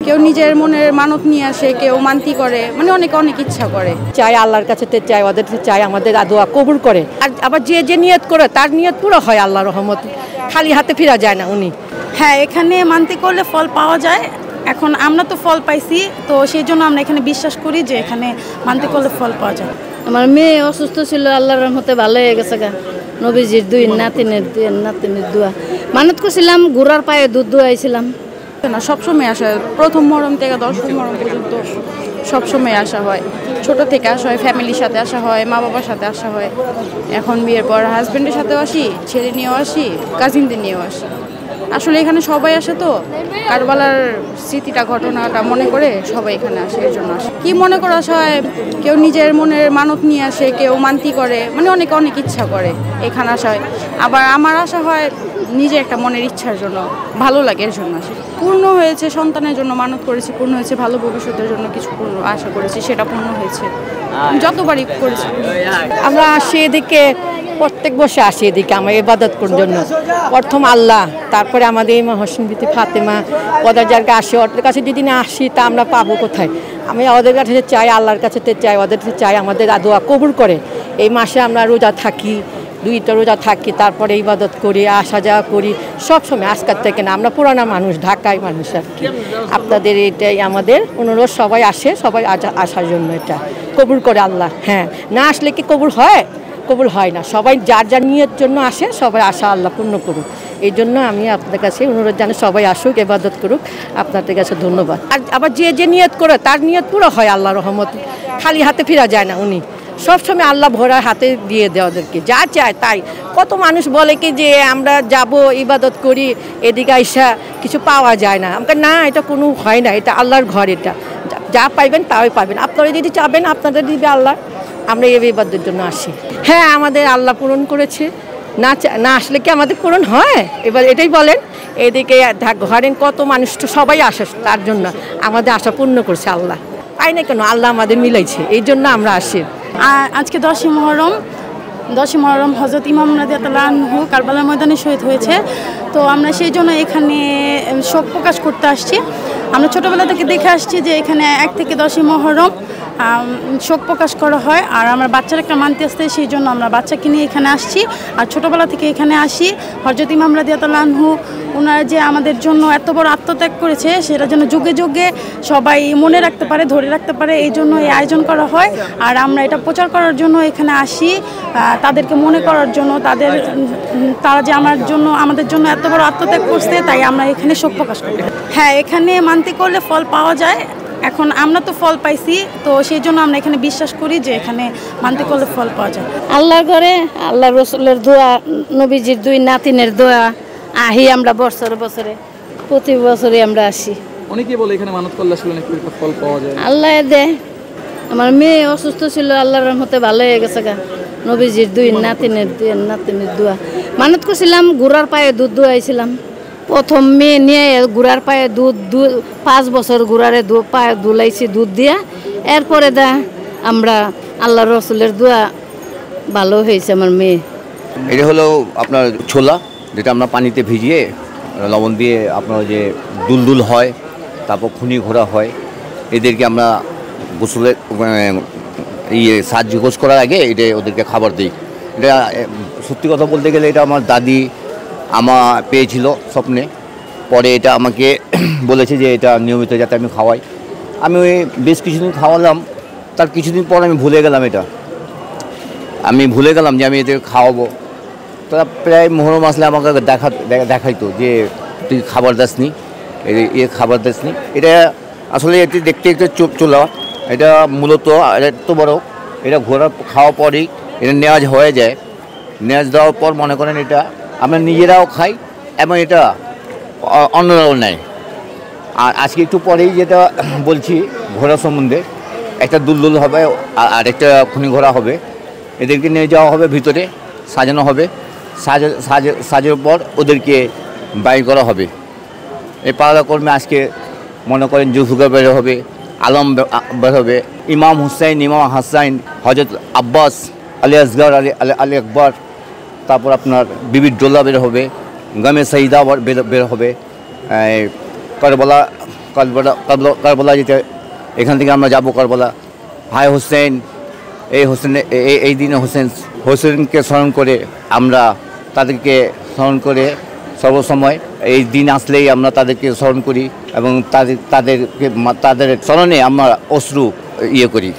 কেউ নিজের মনের মানত নিয়ে আসে, কেউ মানতি করে, মানে অনেক অনেক ইচ্ছা করে। চাই আল্লাহর কাছে চাই, ওদের চাই আমাদের দোয়া কবুল করে। আর আবার যে যে নিয়ত করে তার নিয়ত পুরো হয় আল্লাহর রহমত, খালি হাতে ফিরা যায় না উনি। হ্যাঁ, এখানে মানতি করলে ফল পাওয়া যায়। এখন আমরা তো ফল পাইছি, তো সেই জন্য আমরা এখানে বিশ্বাস করি যে এখানে মানতি করলে ফল পাওয়া যায়। আমার মেয়ে অসুস্থ ছিল, আল্লাহর রহমতে ভালো হয়ে গেছে গা। নবীজির দুই নাতিনের দোয়া মানত করছিলাম, ঘোড়ার পায়ে দুধ দোয়াইছিলাম না, সবসময় আসা হয়, প্রথম মহরম থেকে 10 মহরম পর্যন্ত সবসময় আসা হয়। ছোট থেকে আসা হয়, ফ্যামিলির সাথে আসা হয়, মা বাবার সাথে আসা হয়। এখন বিয়ের পর হাজব্যান্ডের সাথেও আসি, ছেলে নিয়েও আসি, কাজিনদের নিয়েও আসি। আসলে এখানে সবাই আসে তো, কারবালার স্মৃতিটা ঘটনাটা মনে করে সবাই এখানে আসে, এর জন্য আসে। কি মনে করে আসা হয়, কেউ নিজের মনের মানত নিয়ে আসে, কেউ মানতি করে, মানে অনেক অনেক ইচ্ছা করে এখানে আসা হয়। আবার আমার আসা হয় নিজে একটা মনের ইচ্ছার জন্য, ভালো লাগে এর জন্য আসে। পূর্ণ হয়েছে, সন্তানের জন্য মানত করেছি, পূর্ণ হয়েছে, ভালো ভবিষ্যতের জন্য কিছু পূর্ণ আশা করেছি, সেটা পূর্ণ হয়েছে, যতবারই করেছি। আমরা আসি এদিকে, প্রত্যেক বসে আসি এদিকে আমার ইবাদত করার জন্য। প্রথম আল্লাহ, তারপরে আমাদের ইমাম হোসেন বিটি ফাতেমা, ওদের যার আসি, ওদের কাছে যদি না আসি তা আমরা পাবো কোথায়? আমি ওদের কাছে চাই, আল্লাহর কাছে চাই, ওদের চাই আমাদের দোয়া কবুল করে। এই মাসে আমরা রোজা থাকি, 2টা রোজা থাকি, তারপরে ইবাদত করি, আসা যাওয়া করি সবসময়। আজকাল থেকে না, আমরা পুরানা মানুষ, ঢাকায় মানুষ আর কি। আপনাদের এটাই আমাদের অনুরোধ, সবাই আসে, সবাই আসার জন্য, এটা কবুল করে আল্লাহ। হ্যাঁ, না আসলে কি কবুল হয়? কবুল হয় না। সবাই যার যার নিয়তের জন্য আসে, সবাই আশা আল্লাহ পূর্ণ করুক। এই জন্য আমি আপনাদের কাছে অনুরোধ জানাই, সবাই আসুক, ইবাদত করুক। আপনাদের কাছে ধন্যবাদ। আর আবার যে যে নিয়ত করে তার নিয়ত পুরো হয় আল্লাহর রহমত, খালি হাতে ফিরা যায় না উনি। সবসময় আল্লাহ ভরা হাতে দিয়ে দেয় ওদেরকে, যা চায় তাই। কত মানুষ বলে কি যে আমরা যাব, ইবাদত করি, এদিকে আইসা কিছু পাওয়া যায় না। আমাকে না, এটা কোনো হয় না, এটা আল্লাহর ঘর, এটা যা পাইবেন তাই পাবেন। আপনারা যদি চাবেন আপনাদের দিবে আল্লাহ। আমরা এই ইবাদতের জন্য আসি। হ্যাঁ, আমাদের আল্লাহ পূরণ করেছে, না আসলে কি আমাদের পূরণ হয়? এবার এটাই বলেন। এদিকে ঘরেন কত মানুষ, তো সবাই আসে, তার জন্য আমাদের আশা পূর্ণ করছে আল্লাহ। পাই না কেন, আল্লাহ আমাদের মিলাইছে, এই জন্য আমরা আসি। আজকে 10ই মহরম হযরত ইমাম রাদিয়াল্লাহু আনহু কারবালার ময়দানে শহীদ হয়েছে। তো আমরা সেই জন্য এখানে শোক প্রকাশ করতে আসছি। আমরা ছোটোবেলা থেকে দেখে আসছি যে এখানে 1 থেকে 10ই মহরম শোক প্রকাশ করা হয়। আর আমার বাচ্চার একটা মানতে আসতে, সেই জন্য আমরা বাচ্চাকে নিয়ে এখানে আসছি। আর ছোটোবেলা থেকে এখানে আসি। হযরত ইমাম রাদিয়াল্লাহু আনহু ওনারা যে আমাদের জন্য এত বড় আত্মত্যাগ করেছে, সেটা যেন যুগে যুগে সবাই মনে রাখতে পারে, ধরে রাখতে পারে, এই জন্য এই আয়োজন করা হয়। আর আমরা এটা প্রচার করার জন্য এখানে আসি, তাদেরকে মনে করার জন্য, তারা যে আমাদের জন্য এত বড় আত্মত্যাগ করছে, তাই আমরা এখানে শোক প্রকাশ করি। হ্যাঁ, এখানে মানতি করলে ফল পাওয়া যায়। এখন আমরা তো ফল পাইছি, তো সেই জন্য আমরা এখানে বিশ্বাস করি যে এখানে মানতি করলে ফল পাওয়া যায়। আল্লাহর ঘরে আল্লাহ রসুলের দোয়া, নবীজির 2 নাতিনের দোয়া, আহি আমরা বছরে বছরে, প্রতি বছরে আমরা আসি। অনেকে বলে এখানে মানত করলে আসলে নাকি ফল পাওয়া যায়। আল্লাহ দেয়। আমার মেয়ে অসুস্থ ছিল, আল্লাহর রহমতে ভালো হয়ে গেছে গা। নবীজির 2 নাতিনের দোয়া মানত করছিলাম, ঘোড়ার পায়ে দুধ দোয়াইছিলাম। প্রথম মেয়ে নিয়ে ঘোড়ার পায়ে দুধ 5 বছর ঘোড়ারে পায়ে দুলাইছি দুধ দিয়া। এরপরে আমরা আল্লাহ রসুলের দোয়া, ভালো হয়েছে আমার মেয়ে। এটা হলো আপনার ছোলা, যেটা আমরা পানিতে ভিজিয়ে লবণ দিয়ে আপনার যে দুলদুল হয়, তারপর খুনি ঘোরা হয়, এদেরকে আমরা গোসলে সাহায্য গোস করার আগে এটা ওদেরকে খাবার দিই। এটা সত্যি কথা বলতে গেলে এটা আমার দাদি পেয়েছিল স্বপ্নে, পরে এটা আমাকে বলেছে যে এটা নিয়মিত যাতে আমি খাওয়াই। আমি বেশ কিছুদিন খাওয়ালাম, তার কিছুদিন পর আমি ভুলে গেলাম যে আমি এদের খাওয়াবো। তারা প্রায় মহরম আসলে আমাকে দেখাইতো যে তুই খাবার দাসনি, খাবার দাসনি। এটা আসলে এটি দেখতে একটু চোলা, এটা মূলত এত বড়, এটা ঘোরা খাওয়ার পরেই এটা নেওয়াজ হয়ে যায়। নেওয়াজ দেওয়ার পর মনে করেন এটা আমরা নিজেরাও খাই এবং এটা অন্যরাও নেয়। আর আজকে একটু পরেই যেটা বলছি ঘোড়া সম্বন্ধে, একটা দুলদুল হবে আর একটা খুনি ঘোড়া হবে। এদেরকে নিয়ে যাওয়া হবে, ভিতরে সাজানো হবে, সাজানোর পর ওদেরকে বাইর করা হবে। এই পাড়া কর্মে আজকে মনে করেন জুফুকা বের হবে, আলম বের হবে, ইমাম হুসাইন, ইমাম হাসাইন, হজরত আব্বাস, আলী আসগর, আলী আকবর, তারপর আপনার বিবি ডোলা বের হবে, গামে সঈদা বের হবে, কারবালা যেতে, এখান থেকে আমরা যাব কারবালা। ভাই হোসেন, এই দিনে হোসেনকে স্মরণ করে আমরা তাদেরকে স্মরণ করে সর্বসময় এই দিন আসলেই আমরা তাদেরকে স্মরণ করি এবং তাদের স্মরণে আমরা অশ্রু করি।